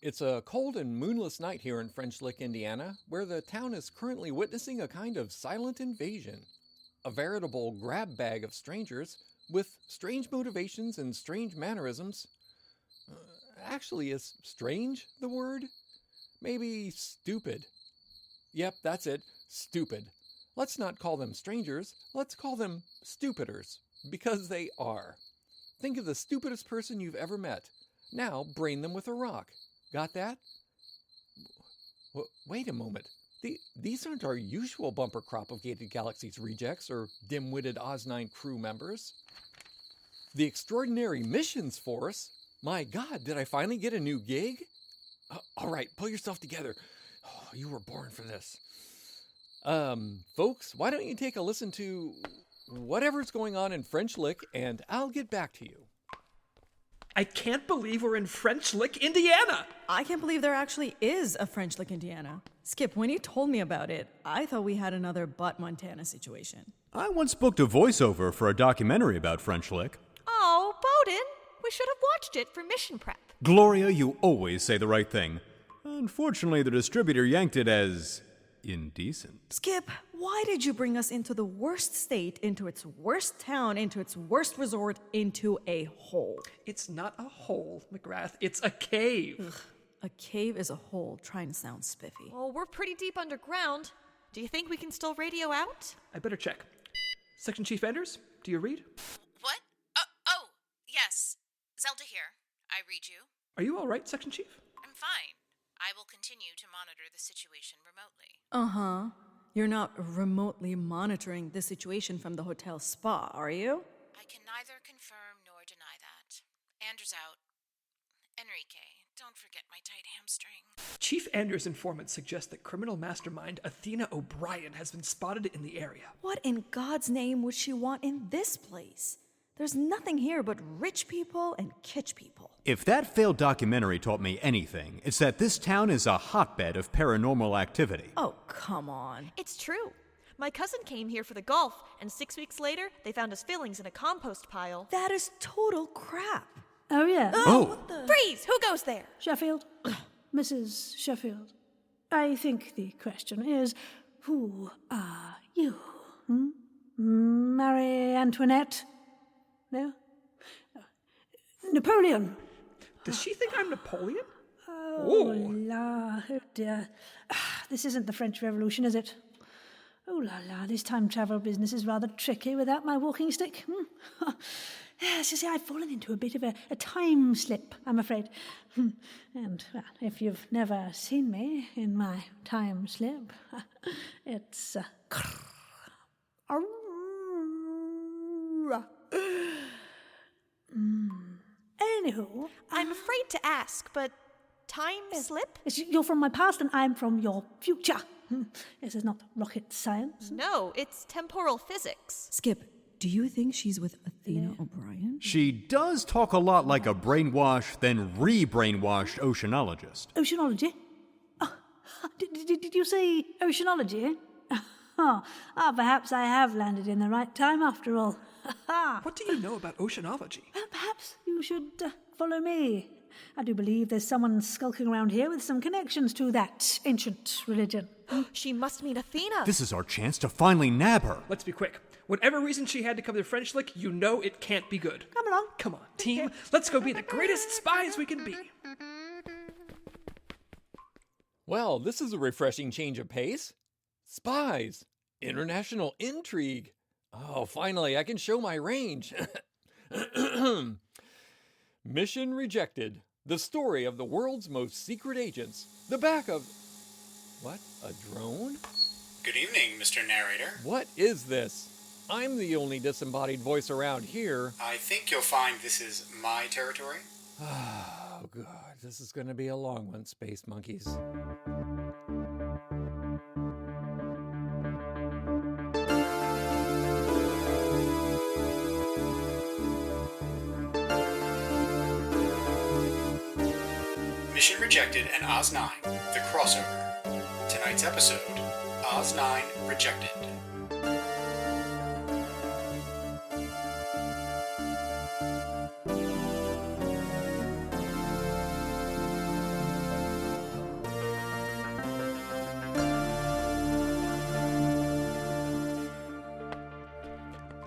It's a cold and moonless night here in French Lick, Indiana, where the town is currently witnessing a kind of silent invasion. A veritable grab bag of strangers with strange motivations and strange mannerisms. Actually, is strange the word? Maybe stupid. Yep, that's it, stupid. Let's not call them strangers, let's call them stupiders, because they are. Think of the stupidest person you've ever met. Now brain them with a rock. Got that? Wait a moment. These aren't our usual bumper crop of Gated Galaxies rejects or dim-witted Oz-9 crew members. The Extraordinary Missions Force? My God, did I finally get a new gig? All right, pull yourself together. Oh, you were born for this. Folks, why don't you take a listen to whatever's going on in French Lick, and I'll get back to you. I can't believe we're in French Lick, Indiana! I can't believe there actually is a French Lick, Indiana. Skip, when you told me about it, I thought we had another Butt Montana situation. I once booked a voiceover for a documentary about French Lick. Oh, Bowden, we should have watched it for mission prep. Gloria, you always say the right thing. Unfortunately, the distributor yanked it as indecent. Skip, why did you bring us into the worst state, into its worst town, into its worst resort, into a hole? It's not a hole, McGrath. It's a cave. Ugh, a cave is a hole. Trying to sound spiffy. Well, we're pretty deep underground. Do you think we can still radio out? I better check. Section Chief Anders, do you read? What? Yes. Zelda here. I read you. Are you all right, Section Chief? I'm fine. I will continue to monitor the situation remotely. Uh-huh. You're not remotely monitoring the situation from the hotel spa, are you? I can neither confirm nor deny that. Anders out. Enrique, don't forget my tight hamstring. Chief Anders' informant suggests that criminal mastermind Athena O'Brien has been spotted in the area. What in God's name would she want in this place? There's nothing here but rich people and kitsch people. If that failed documentary taught me anything, it's that this town is a hotbed of paranormal activity. Oh, come on. It's true. My cousin came here for the golf, and 6 weeks later, they found his fillings in a compost pile. That is total crap. Oh, yeah. What the? Freeze! Who goes there? Sheffield? Mrs. Sheffield. I think the question is, who are you? Marie Antoinette? No? Napoleon? Does she think I'm Napoleon? Oh, la, oh dear. This isn't the French Revolution, is it? Oh, la, la, this time travel business is rather tricky without my walking stick. Yes, you see, I've fallen into a bit of a time slip, I'm afraid. And, well, if you've never seen me in my time slip, it's... Anywho... I'm afraid to ask, but time slip? Yes, you're from my past and I'm from your future. This is not rocket science. No, it's temporal physics. Skip, do you think she's with Athena O'Brien? She does talk a lot like a brainwashed, then re-brainwashed oceanologist. Oceanology? Oh, did you say oceanology? Perhaps I have landed in the right time after all. What do you know about oceanology? Perhaps you should follow me. I do believe there's someone skulking around here with some connections to that ancient religion. She must mean Athena. This is our chance to finally nab her. Let's be quick. Whatever reason she had to come to French Lick, you know it can't be good. Come along. Come on, team. Let's go be the greatest spies we can be. Well, this is a refreshing change of pace. Spies. International intrigue. Oh, finally, I can show my range. Mission rejected. The story of the world's most secret agents. The back of... What? A drone? Good evening, Mr. Narrator. What is this? I'm the only disembodied voice around here. I think you'll find this is my territory. Oh, God. This is going to be a long one, space monkeys. Mission Rejected and Oz-9, the crossover. Tonight's episode, Oz-9 Rejected.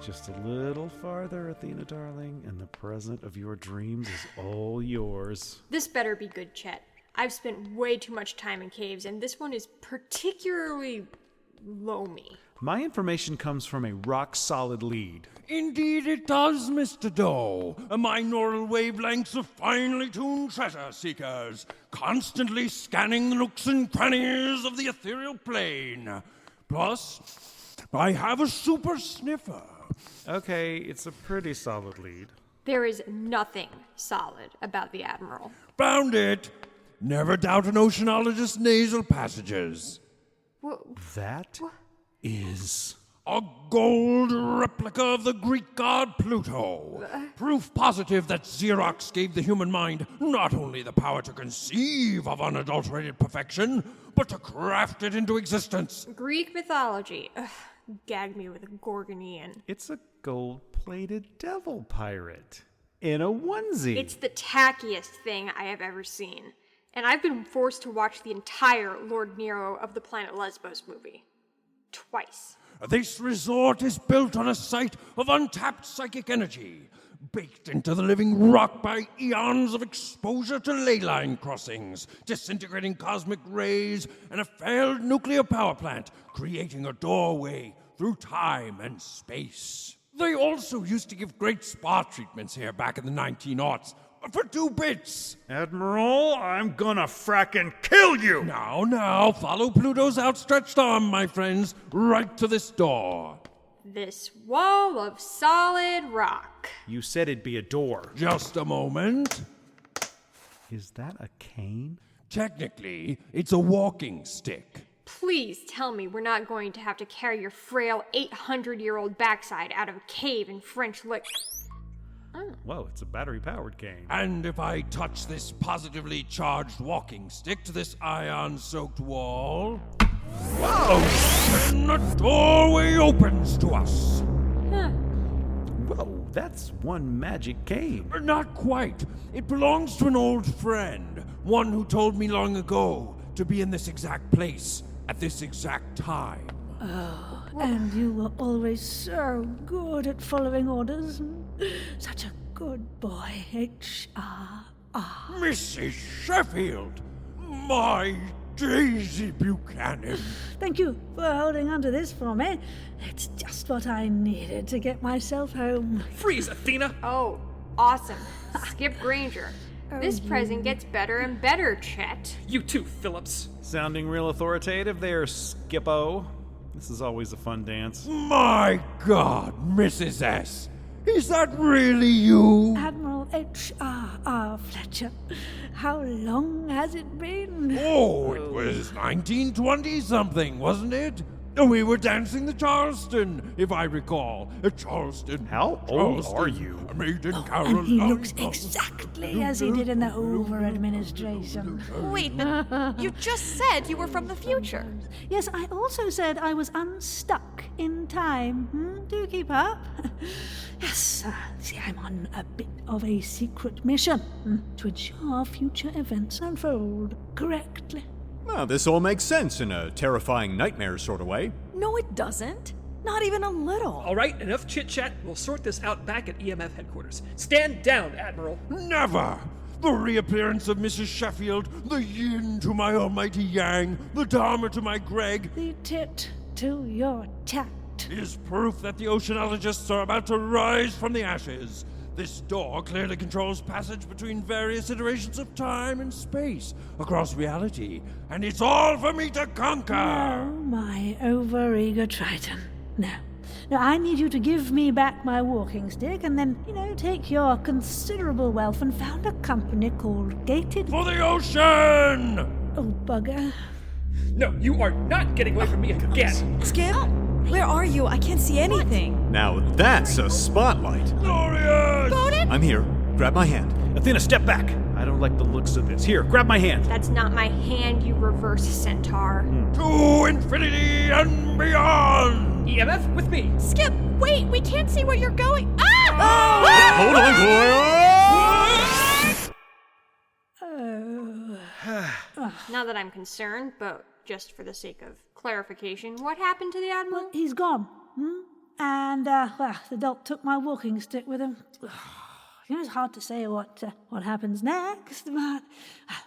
Just a little farther, Athena, darling, and the present of your dreams is all yours. This better be good, Chet. I've spent way too much time in caves, and this one is particularly loamy. My information comes from a rock-solid lead. Indeed it does, Mr. Doe. Binaural wavelengths of finely tuned treasure seekers, constantly scanning the nooks and crannies of the ethereal plane. Plus, I have a super sniffer. Okay, it's a pretty solid lead. There is nothing solid about the Admiral. Found it! Never doubt an oceanologist's nasal passages. That is... a gold replica of the Greek god Pluto. Proof positive that Xerox gave the human mind not only the power to conceive of unadulterated perfection, but to craft it into existence. Greek mythology. Ugh, gag me with a Gorgonian. It's a gold-plated devil pirate. In a onesie. It's the tackiest thing I have ever seen. And I've been forced to watch the entire Lord Nero of the Planet Lesbos movie. Twice. This resort is built on a site of untapped psychic energy, baked into the living rock by eons of exposure to ley line crossings, disintegrating cosmic rays, and a failed nuclear power plant, creating a doorway through time and space. They also used to give great spa treatments here back in the 1900s, for 2 bits. Admiral, I'm gonna frackin' kill you! Now, follow Pluto's outstretched arm, my friends, right to this door. This wall of solid rock. You said it'd be a door. Just a moment. Is that a cane? Technically, it's a walking stick. Please tell me we're not going to have to carry your frail 800-year-old backside out of a cave in French Lick. Oh. Whoa, it's a battery-powered cane. And if I touch this positively charged walking stick to this ion-soaked wall... Whoa! And the doorway opens to us. Huh. Whoa, that's one magic cane. Not quite. It belongs to an old friend. One who told me long ago to be in this exact place at this exact time. Oh, and you were always so good at following orders. Such a good boy, H.R.R. Mrs. Sheffield! My Daisy Buchanan! Thank you for holding on to this for me. It's just what I needed to get myself home. Freeze, Athena! Oh, awesome. Skip Granger. This present gets better and better, Chet. You too, Phillips. Sounding real authoritative there, Skippo. This is always a fun dance. My God, Mrs. S! Is that really you? Admiral H.R.R. Fletcher. How long has it been? Oh, it was 1920-something, wasn't it? We were dancing the Charleston, if I recall. Charleston. How old are you? Made in And he looks exactly as he did in the Hoover administration. Wait, but you just said you were from the future. Yes, I also said I was unstuck in time. Do keep up. Yes, see, I'm on a bit of a secret mission to ensure future events unfold correctly. Well, this all makes sense in a terrifying nightmare sort of way. No, it doesn't. Not even a little. All right, enough chit-chat. We'll sort this out back at EMF headquarters. Stand down, Admiral. Never! The reappearance of Mrs. Sheffield, the yin to my almighty yang, the dharma to my Greg, The tit to your tat. is proof that the oceanologists are about to rise from the ashes. This door clearly controls passage between various iterations of time and space across reality, and it's all for me to conquer! No, my overeager Triton. No. No, I need you to give me back my walking stick and then, take your considerable wealth and found a company called Gated... For the ocean! Oh, bugger. No, you are not getting away from me again. Skip, where are you? I can't see anything. Now that's a spotlight. Glorious! I'm here. Grab my hand. Athena, step back. I don't like the looks of this. Here, grab my hand. That's not my hand, you reverse centaur. To infinity and beyond! EMF with me. Skip, wait, we can't see where you're going. Ah! Hold on, Gloria! Not that I'm concerned, but just for the sake of clarification, what happened to the Admiral? Well, he's gone. And, well, the doc took my walking stick with him. It's hard to say what happens next, but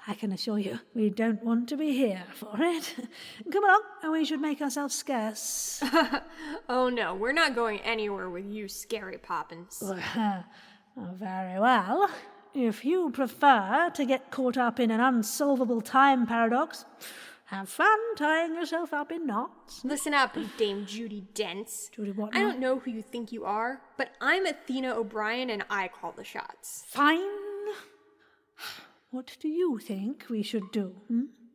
I can assure you we don't want to be here for it. Come along, and we should make ourselves scarce. Oh no, we're not going anywhere with you, Scary Poppins. Very well. If you prefer to get caught up in an unsolvable time paradox, have fun tying yourself up in knots. Listen up, Dame Judy Dents. Judy what I now? don't know who you think you are, but I'm Athena O'Brien and I call the shots. Fine. What do you think we should do,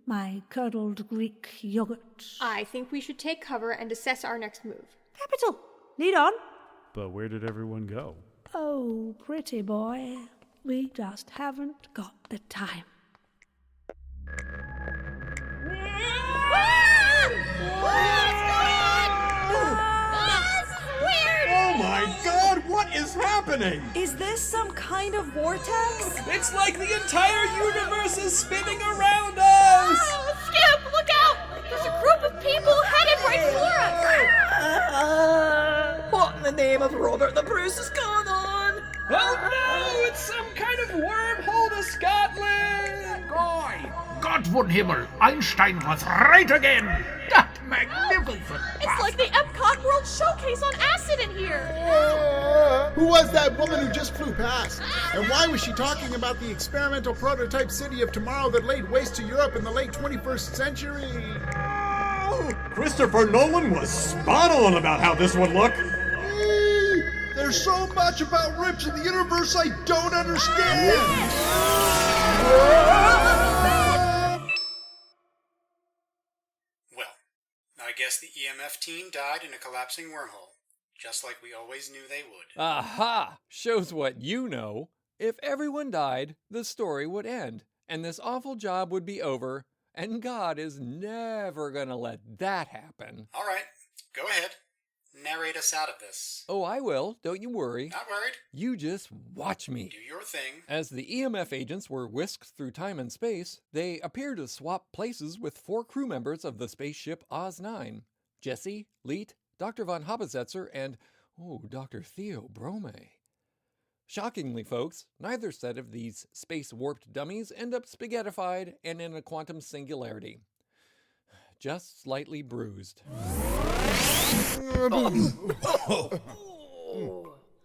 my curdled Greek yogurt? I think we should take cover and assess our next move. Capital. Lead on. But where did everyone go? Oh, pretty boy. We just haven't got the time. Oh my god, what is happening? Is this some kind of vortex? It's like the entire universe is spinning around us! Oh, Skip, look out! There's a group of people headed right for us! What in the name of Robert the Bruce is going on? Oh no! It's some kind of wormhole to Scotland! Gott von Himmel, Einstein was right again! That magnificent It's like the Epcot World Showcase on acid in here! Who was that woman who just flew past? And why was she talking about the experimental prototype city of tomorrow that laid waste to Europe in the late 21st century? Christopher Nolan was spot on about how this would look. There's so much about rips in the universe I don't understand! Well, I guess the EMF team died in a collapsing wormhole, just like we always knew they would. Aha! Shows what you know. If everyone died, the story would end, and this awful job would be over, and God is never gonna let that happen. All right, go ahead. Narrate us out of this. Oh, I will. Don't you worry. Not worried. You just watch me. Do your thing. As the EMF agents were whisked through time and space, they appeared to swap places with 4 crew members of the spaceship Oz-9. Jessie, Leet, Dr. von Zetzer, and, Dr. Theo Bromae. Shockingly, folks, neither set of these space-warped dummies end up spaghettified and in a quantum singularity. Just slightly bruised.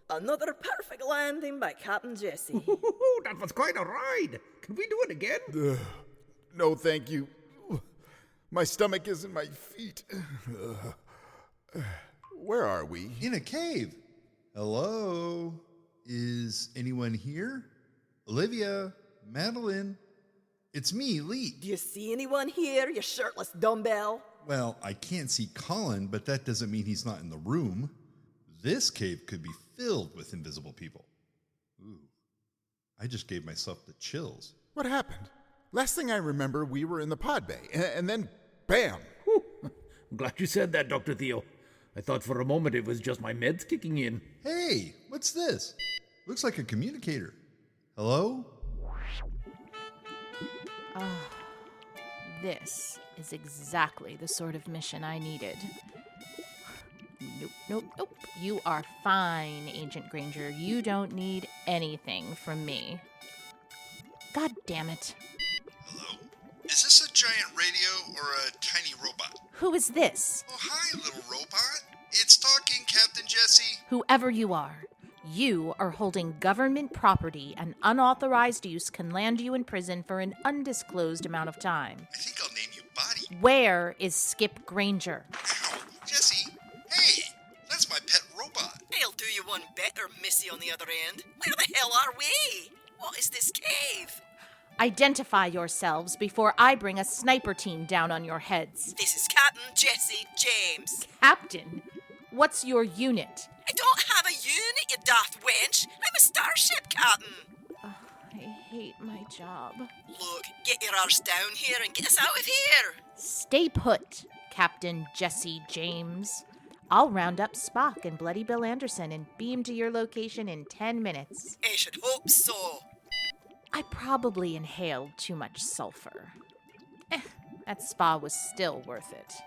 Another perfect landing by Captain Jessie. That was quite a ride. Can we do it again? No, thank you. My stomach is in my feet. Where are we? In a cave. Hello? Is anyone here? Olivia? Madeline? It's me, Leet. Do you see anyone here, you shirtless dumbbell? Well, I can't see Colin, but that doesn't mean he's not in the room. This cave could be filled with invisible people. Ooh, I just gave myself the chills. What happened? Last thing I remember, we were in the pod bay, and then, bam! I'm glad you said that, Dr. Theo. I thought for a moment it was just my meds kicking in. Hey, what's this? Looks like a communicator. Hello? This is exactly the sort of mission I needed. Nope. You are fine, Agent Granger. You don't need anything from me. God damn it. Hello? Is this a giant radio or a tiny robot? Who is this? Oh, hi, little robot. It's talking, Captain Jessie. Whoever you are. You are holding government property, and unauthorized use can land you in prison for an undisclosed amount of time. I think I'll name you Body. Where is Skip Granger? Ow, Jessie. Hey, that's my pet robot. I'll do you one better, Missy, on the other end. Where the hell are we? What is this cave? Identify yourselves before I bring a sniper team down on your heads. This is Captain Jessie James. Captain? What's your unit? I don't have a unit, you daft wench. I'm a starship captain. I hate my job. Look, get your arse down here and get us out of here. Stay put, Captain Jessie James. I'll round up Spock and Bloody Bill Anderson and beam to your location in 10 minutes. I should hope so. I probably inhaled too much sulfur. That spa was still worth it.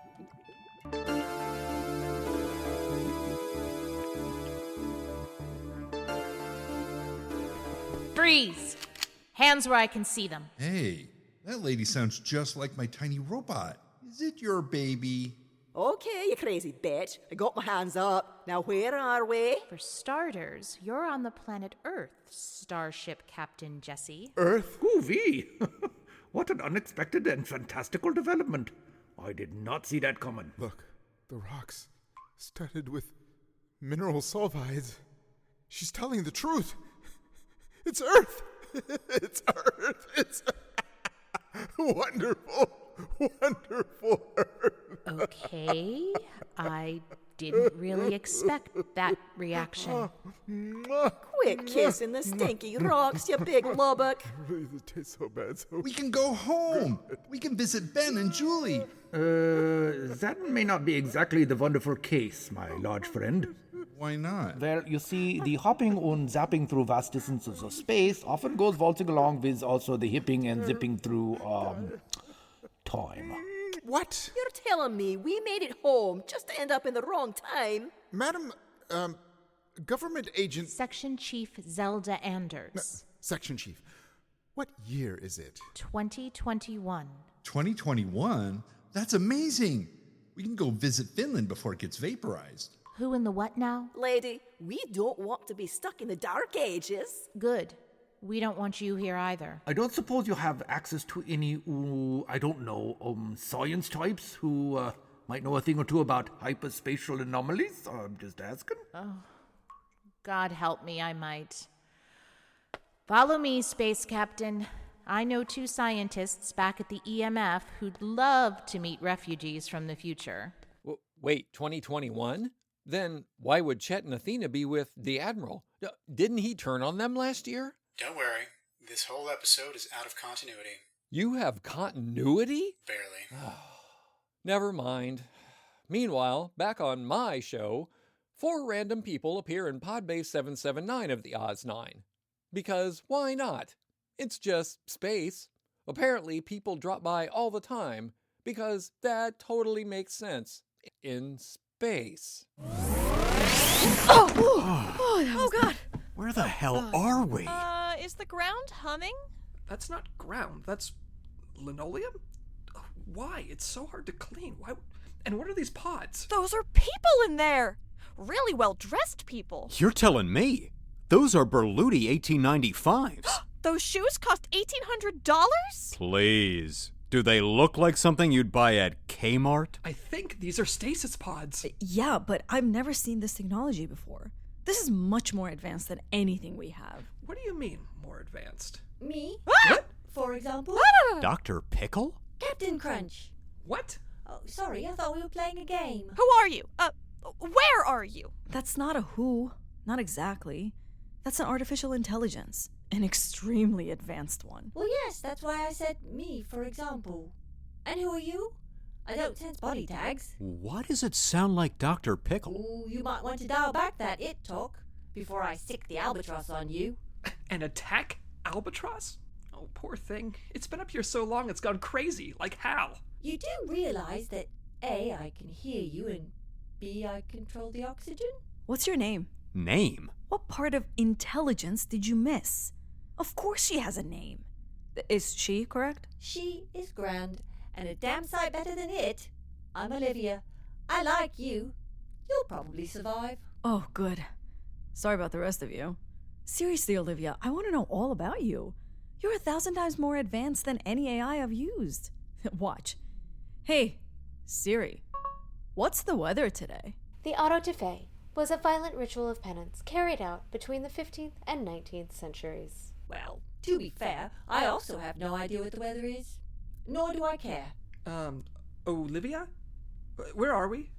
Freeze! Hands where I can see them. Hey, that lady sounds just like my tiny robot. Is it your baby? Okay, you crazy bitch. I got my hands up. Now where are we? For starters, you're on the planet Earth, Starship Captain Jessie. Earth? Who-wee? What an unexpected and fantastical development. I did not see that coming. Look, the rocks, studded with mineral sulfides. She's telling the truth. It's Earth. It's Earth. It's wonderful, wonderful Earth. Okay, I didn't really expect that reaction. Quick kiss in the stinky rocks, you big lubbock. It tastes so bad. We can go home. We can visit Ben and Julie. That may not be exactly the wonderful case, my large friend. Why not? Well, you see, the hopping and zapping through vast distances of space often goes waltzing along with also the hipping and zipping through, time. What? You're telling me we made it home just to end up in the wrong time? Madam, government agent... Section Chief Zelda Anders. No, Section Chief, what year is it? 2021. 2021? That's amazing. We can go visit Finland before it gets vaporized. Who in the what now? Lady, we don't want to be stuck in the Dark Ages. Good. We don't want you here either. I don't suppose you have access to any, science types who might know a thing or two about hyperspatial anomalies? I'm just asking. Oh, God help me, I might. Follow me, Space Captain. I know 2 scientists back at the EMF who'd love to meet refugees from the future. Wait, 2021? Then why would Chet and Athena be with the Admiral? Didn't he turn on them last year? Don't worry. This whole episode is out of continuity. You have continuity? Barely. Never mind. Meanwhile, back on my show, 4 random people appear in Podbase 779 of the Oz-9. Because why not? It's just space. Apparently, people drop by all the time, because that totally makes sense. In space. Oh, God. Where the hell are we? Is the ground humming? That's not ground. That's linoleum? Why? It's so hard to clean. Why? And what are these pods? Those are people in there! Really well-dressed people. You're telling me? Those are Berluti 1895s. Those shoes cost $1,800? Please. Do they look like something you'd buy at Kmart? I think these are stasis pods. Yeah, but I've never seen this technology before. This is much more advanced than anything we have. What do you mean, more advanced? Me? What? For example? Dr. Pickle? Captain Crunch. What? Oh, sorry, I thought we were playing a game. Who are you? Where are you? That's not a who. Not exactly. That's an artificial intelligence. An extremely advanced one. Well, yes, that's why I said me, for example. And who are you? I don't sense body tags. Why does it sound like Dr. Pickle? Ooh, you might want to dial back that it talk before I sick the Albatros on you. An attack Albatros? Oh, poor thing. It's been up here so long it's gone crazy, like Hal. You do realize that A, I can hear you, and B, I control the oxygen? What's your name? Name? What part of intelligence did you miss? Of course she has a name. Is she correct? She is grand, and a damn sight better than it. I'm Olivia. I like you. You'll probably survive. Oh, good. Sorry about the rest of you. Seriously, Olivia, I want to know all about you. You're 1,000 times more advanced than any AI I've used. Watch. Hey, Siri, what's the weather today? The auto-da-fe was a violent ritual of penance carried out between the 15th and 19th centuries. Well, to be fair, I also have no idea what the weather is. Nor do I care. Olivia? Where are we?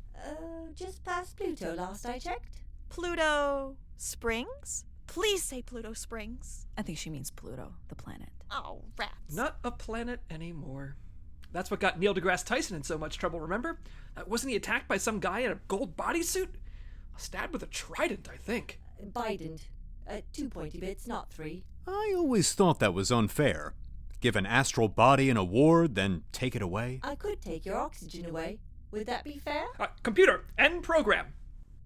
Just past Pluto last I checked. Pluto Springs? Please say Pluto Springs. I think she means Pluto, the planet. Oh, rats. Not a planet anymore. That's what got Neil deGrasse Tyson in so much trouble, remember? Wasn't he attacked by some guy in a gold bodysuit? Stabbed with a trident, I think. Bident. 2 pointy bits, not 3. I always thought that was unfair. Give an astral body an award, then take it away? I could take your oxygen away. Would that be fair? Computer, end program.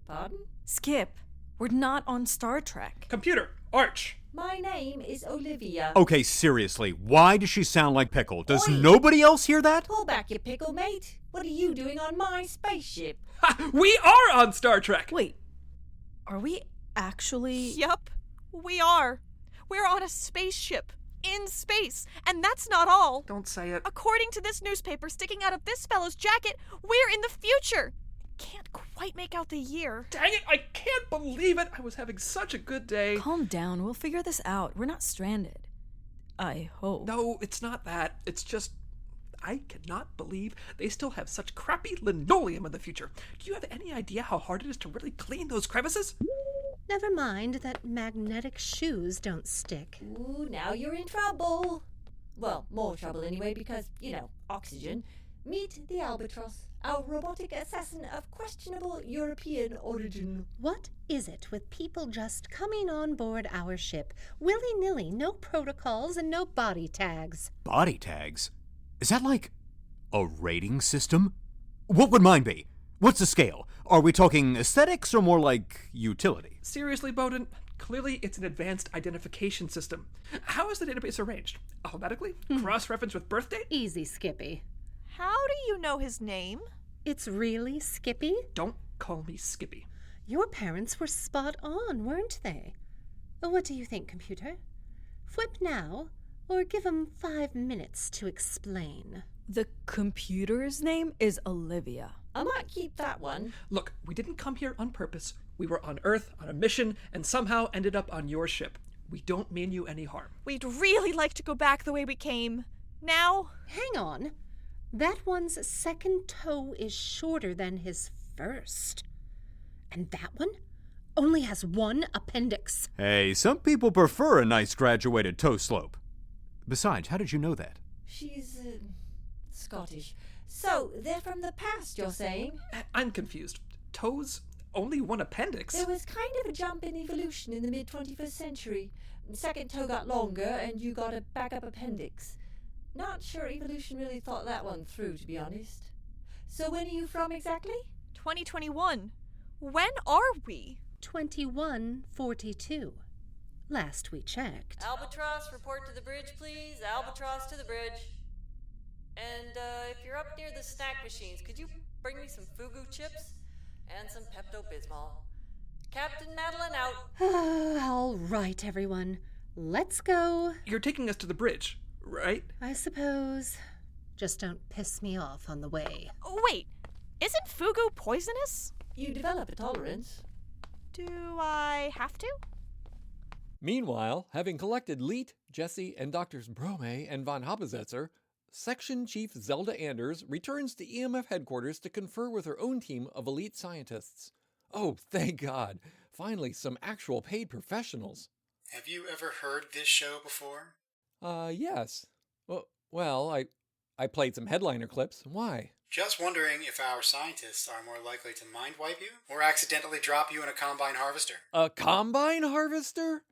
Pardon? Skip, We're not on Star Trek. Computer, Arch. My name is Olivia. Okay, seriously, why does she sound like Pickle? Does nobody else hear that? Pull back your pickle, mate. What are you doing on my spaceship? Ha! We are on Star Trek! Wait, are we actually... Yup, we are. We're on a spaceship. In space. And that's not all. Don't say it. According to this newspaper sticking out of this fellow's jacket, we're in the future. Can't quite make out the year. Dang it, I can't believe it. I was having such a good day. Calm down. We'll figure this out. We're not stranded. I hope. No, it's not that. It's just... I cannot believe they still have such crappy linoleum in the future. Do you have any idea how hard it is to really clean those crevices? Never mind that magnetic shoes don't stick. Ooh, now you're in trouble. Well, more trouble anyway, because, oxygen. Meet the Albatros, our robotic assassin of questionable European origin. What is it with people just coming on board our ship, willy-nilly, no protocols and no body tags? Body tags? Is that like a rating system? What would mine be? What's the scale? Are we talking aesthetics or more like utility? Seriously, Bowden, clearly it's an advanced identification system. How is the database arranged? Alphabetically? Cross-reference with birth date? Easy, Skippy. How do you know his name? It's really Skippy? Don't call me Skippy. Your parents were spot on, weren't they? What do you think, computer? Flip now, or give 'em 5 minutes to explain. The computer's name is Olivia. I might keep that one. Look, we didn't come here on purpose. We were on Earth, on a mission, and somehow ended up on your ship. We don't mean you any harm. We'd really like to go back the way we came. Now? Hang on. That one's second toe is shorter than his first. And that one only has one appendix. Hey, some people prefer a nice graduated toe slope. Besides, how did you know that? She's, Scottish. So, they're from the past, you're saying? I'm confused. Toes? Only one appendix? There was kind of a jump in evolution in the mid-21st century. Second toe got longer, and you got a backup appendix. Not sure evolution really thought that one through, to be honest. So when are you from exactly? 2021. When are we? 2142. Last we checked. Albatros, report to the bridge, please. Albatros to the bridge. And if you're up near the snack machines, could you bring me some fugu chips? And some Pepto-Bismol. Captain Madeline out. All right, everyone. Let's go. You're taking us to the bridge, right? I suppose. Just don't piss me off on the way. Wait, isn't fugu poisonous? You develop a tolerance. Do I have to? Meanwhile, having collected Leet, Jessie, and Doctors Bromae and von Zetzer, Section Chief Zelda Anders returns to EMF headquarters to confer with her own team of elite scientists. Oh, thank God. Finally, some actual paid professionals. Have you ever heard this show before? Yes. Well, I played some headliner clips. Why? Just wondering if our scientists are more likely to mind wipe you or accidentally drop you in a combine harvester. A combine harvester?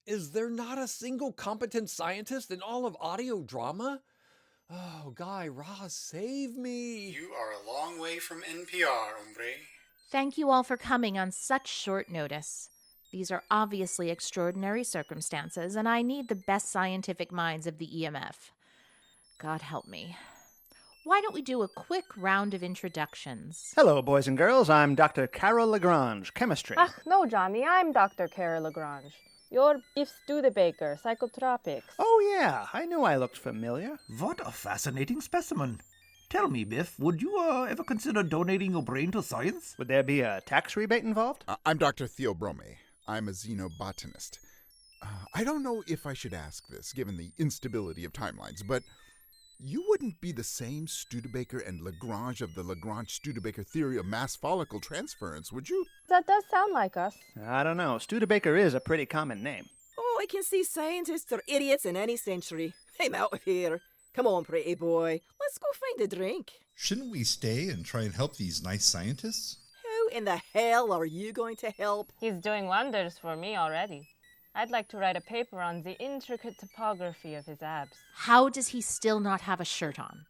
Is there not a single competent scientist in all of audio drama? Oh, Guy Raz, save me. You are a long way from NPR, hombre. Thank you all for coming on such short notice. These are obviously extraordinary circumstances, and I need the best scientific minds of the EMF. God help me. Why don't we do a quick round of introductions? Hello, boys and girls. I'm Dr. Carol Lagrange, chemistry. No, Johnny. I'm Dr. Carol Lagrange. You're Biff Studebaker, psychotropics. Oh, yeah. I knew I looked familiar. What a fascinating specimen. Tell me, Biff, would you ever consider donating your brain to science? Would there be a tax rebate involved? I'm Dr. Theo Bromae. I'm a xenobotanist. I don't know if I should ask this, given the instability of timelines, but you wouldn't be the same Studebaker and Lagrange of the Lagrange-Studebaker theory of mass follicle transference, would you? That does sound like us. I don't know. Studebaker is a pretty common name. Oh, I can see scientists are idiots in any century. I'm out of here. Come on, pretty boy. Let's go find a drink. Shouldn't we stay and try and help these nice scientists? How in the hell are you going to help? He's doing wonders for me already. I'd like to write a paper on the intricate topography of his abs. How does he still not have a shirt on?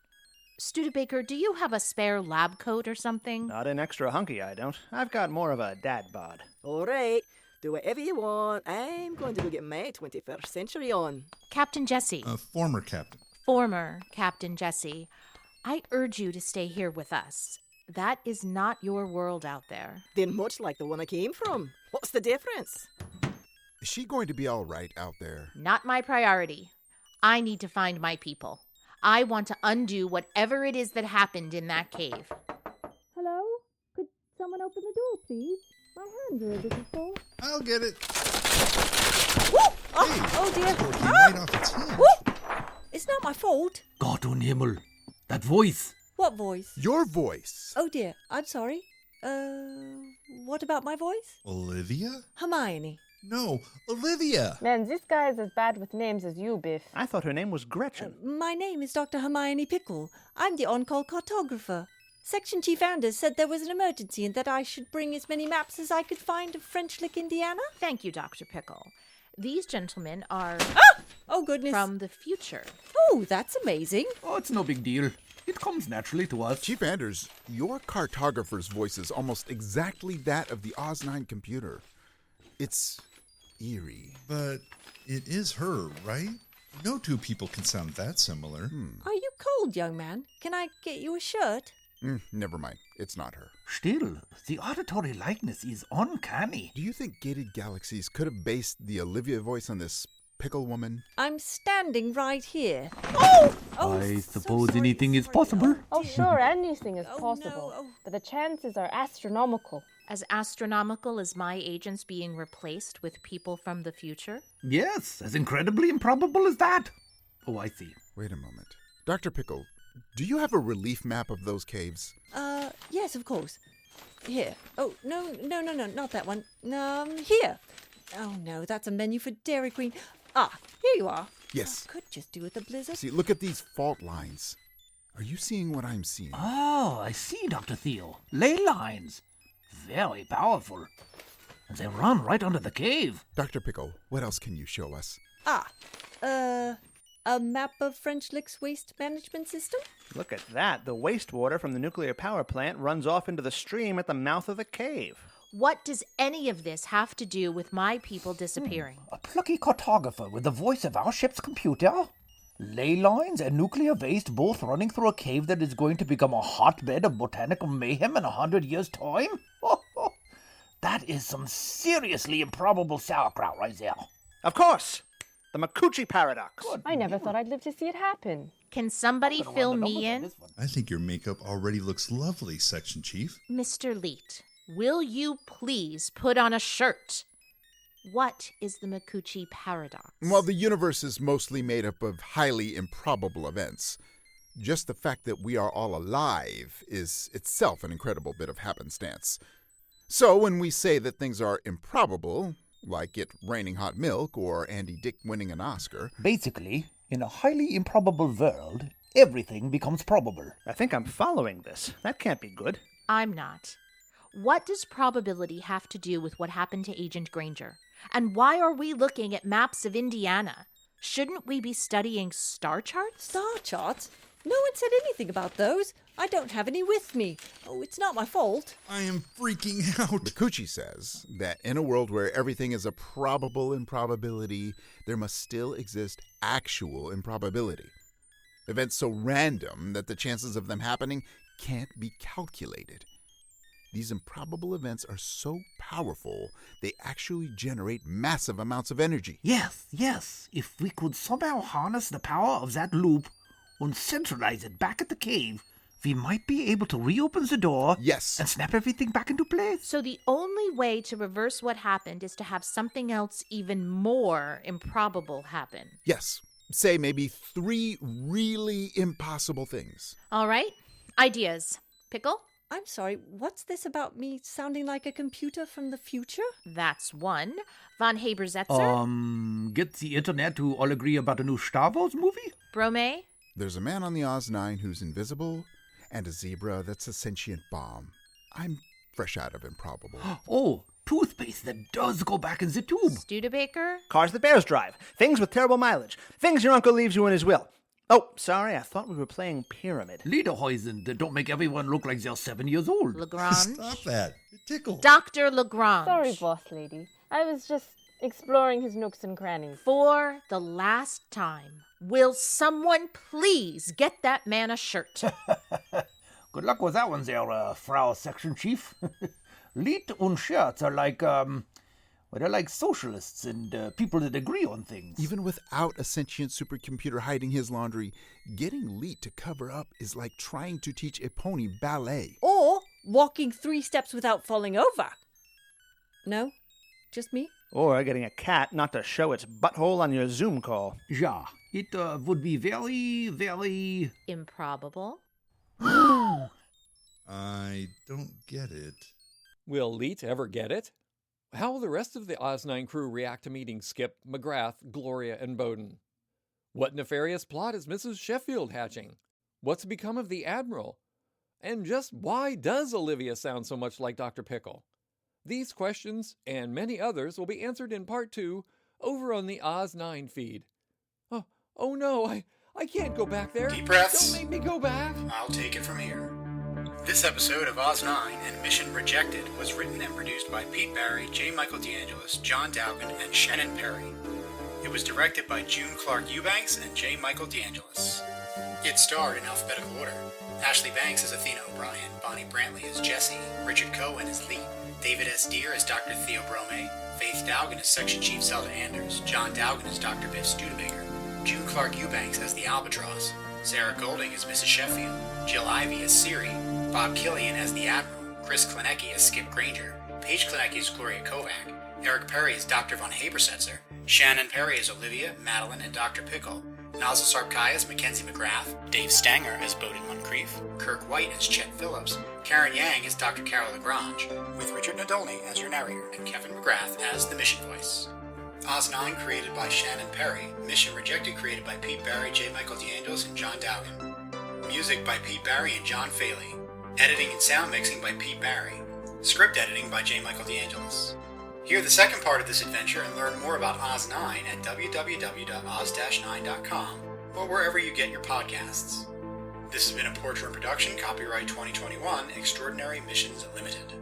Studebaker, do you have a spare lab coat or something? Not an extra hunky, I don't. I've got more of a dad bod. All right, do whatever you want. I'm going to go get my 21st century on. Captain Jessie. Former captain. Former Captain Jessie. I urge you to stay here with us. That is not your world out there. They're much like the one I came from. What's the difference? Is she going to be all right out there? Not my priority. I need to find my people. I want to undo whatever it is that happened in that cave. Hello? Could someone open the door, please? My hands are a little full. I'll get it. Oh dear. Right off its hinge. It's not my fault. Gott und Himmel. That voice. What voice? Your voice. Oh dear, I'm sorry. What about my voice? Olivia? Hermione. No, Olivia. Man, this guy is as bad with names as you, Biff. I thought her name was Gretchen. My name is Dr. Hermione Pickle. I'm the on-call cartographer. Section Chief Anders said there was an emergency and that I should bring as many maps as I could find of French Lick, Indiana. Thank you, Dr. Pickle. These gentlemen are... Oh, goodness. From the future. Oh, that's amazing. Oh, it's no big deal. It comes naturally to us. Chief Anders, your cartographer's voice is almost exactly that of the Oz-9 computer. It's eerie. But it is her, right? No two people can sound that similar. Are you cold, young man? Can I get you a shirt? Never mind. It's not her. Still, the auditory likeness is uncanny. Do you think Gated Galaxies could have based the Olivia voice on this pickle woman? I'm standing right here. Oh! I suppose anything is possible. Oh, sure, anything is possible. No. But the chances are astronomical. As astronomical as my agents being replaced with people from the future? Yes, as incredibly improbable as that. Oh, I see. Wait a moment. Dr. Pickle, do you have a relief map of those caves? Yes, of course. Here. Oh, no, not that one. Here. Oh, no, that's a menu for Dairy Queen. Ah, here you are. Yes. I could just do with a blizzard. See, look at these fault lines. Are you seeing what I'm seeing? Oh, I see, Dr. Theo. Ley lines. Very powerful. And they run right under the cave. Dr. Pickle, what else can you show us? A map of French Lick's waste management system? Look at that. The wastewater from the nuclear power plant runs off into the stream at the mouth of the cave. What does any of this have to do with my people disappearing? A plucky cartographer with the voice of our ship's computer? Ley lines and nuclear waste both running through a cave that is going to become a hotbed of botanical mayhem in 100 years' time? That is some seriously improbable sauerkraut right there. Of course! The Makuchi paradox. I never thought I'd live to see it happen. Can somebody fill me in? I think your makeup already looks lovely, Section Chief. Mr. Leet, will you please put on a shirt? What is the Makuchi paradox? Well, the universe is mostly made up of highly improbable events. Just the fact that we are all alive is itself an incredible bit of happenstance. So when we say that things are improbable, like it raining hot milk or Andy Dick winning an Oscar... Basically, in a highly improbable world, everything becomes probable. I think I'm following this. That can't be good. I'm not. What does probability have to do with what happened to Agent Granger? And why are we looking at maps of Indiana? Shouldn't we be studying star charts? Star charts? No one said anything about those. I don't have any with me. Oh, it's not my fault. I am freaking out. Makuchi says that in a world where everything is a probable improbability, there must still exist actual improbability. Events so random that the chances of them happening can't be calculated. These improbable events are so powerful, they actually generate massive amounts of energy. Yes. If we could somehow harness the power of that loop and centralize it back at the cave, we might be able to reopen the door. Yes. And snap everything back into place. So the only way to reverse what happened is to have something else even more improbable happen. Yes. Say maybe 3 really impossible things. All right. Ideas. Pickle? I'm sorry, what's this about me sounding like a computer from the future? That's one. Von Haber Zetzer? Get the internet to all agree about a new Star Wars movie? Bromae? There's a man on the Oz-9 who's invisible, and a zebra that's a sentient bomb. I'm fresh out of improbable. Oh, toothpaste that does go back in the tube. Studebaker? Cars that bears drive. Things with terrible mileage. Things your uncle leaves you in his will. Oh, sorry, I thought we were playing Pyramid. Lederhosen, don't make everyone look like they're 7 years old. Lagrange. Stop that. It tickles. Dr. Lagrange. Sorry, boss lady. I was just exploring his nooks and crannies. For the last time, will someone please get that man a shirt? Good luck with that one there, Frau Section Chief. Leet and shirts are like, they're like socialists and people that agree on things. Even without a sentient supercomputer hiding his laundry, getting Leet to cover up is like trying to teach a pony ballet. Or walking 3 steps without falling over. No? Just me? Or getting a cat not to show its butthole on your Zoom call. Ja, it would be very, very... improbable. I don't get it. Will Leet ever get it? How will the rest of the Oz-9 crew react to meeting Skip, McGrath, Gloria, and Bowden? What nefarious plot is Mrs. Sheffield hatching? What's become of the Admiral? And just why does Olivia sound so much like Dr. Pickle? These questions, and many others, will be answered in Part 2 over on the Oz-9 feed. Oh no, I can't go back there. Deep breaths. Don't make me go back. I'll take it from here. This episode of Oz-9 and Mission Rejected was written and produced by Pete Barry, J. Michael DeAngelis, John Dowgin, and Shannon Perry. It was directed by June Clark Eubanks and J. Michael DeAngelis. It starred in alphabetical order. Ashley Banks as Athena O'Brien, Bonnie Brantley as Jessie, Richard Cowen as Leet, David S. Deere as Dr. Theo Bromae, Faith Dowgin as Section Chief Zelda Anders, John Dowgin as Dr. Biff Studebaker, June Clark Eubanks as the Albatros, Sarah Golding as Mrs. Sheffield, Jill Ivey as Siri, Bob Killion as the Admiral, Chris Klaniecki as Skip Granger, Paige Klaniecki as Gloria Kovak, Eric Perry as Dr. von Haber-Zetzer, Shannon Perry as Olivia, Madeline, and Dr. Pickle, Nazil Sarkaya as Mackenzie McGrath, Dave Stanger as Bowden Moncrief, Kirk White as Chet Phillips, Karen Yang as Dr. Carol Lagrange, with Richard Nadolny as your narrator, and Kevin McGrath as the mission voice. Oz-9 created by Shannon Perry, Mission Rejected created by Pete Barry, J. Michael DeAngelis, and John Dowgin. Music by Pete Barry and John Faley. Editing and sound mixing by Pete Barry. Script editing by J. Michael DeAngelis. Hear the second part of this adventure and learn more about Oz-9 at www.oz-9.com or wherever you get your podcasts. This has been a Portrait production, copyright 2021, Extraordinary Missions Limited.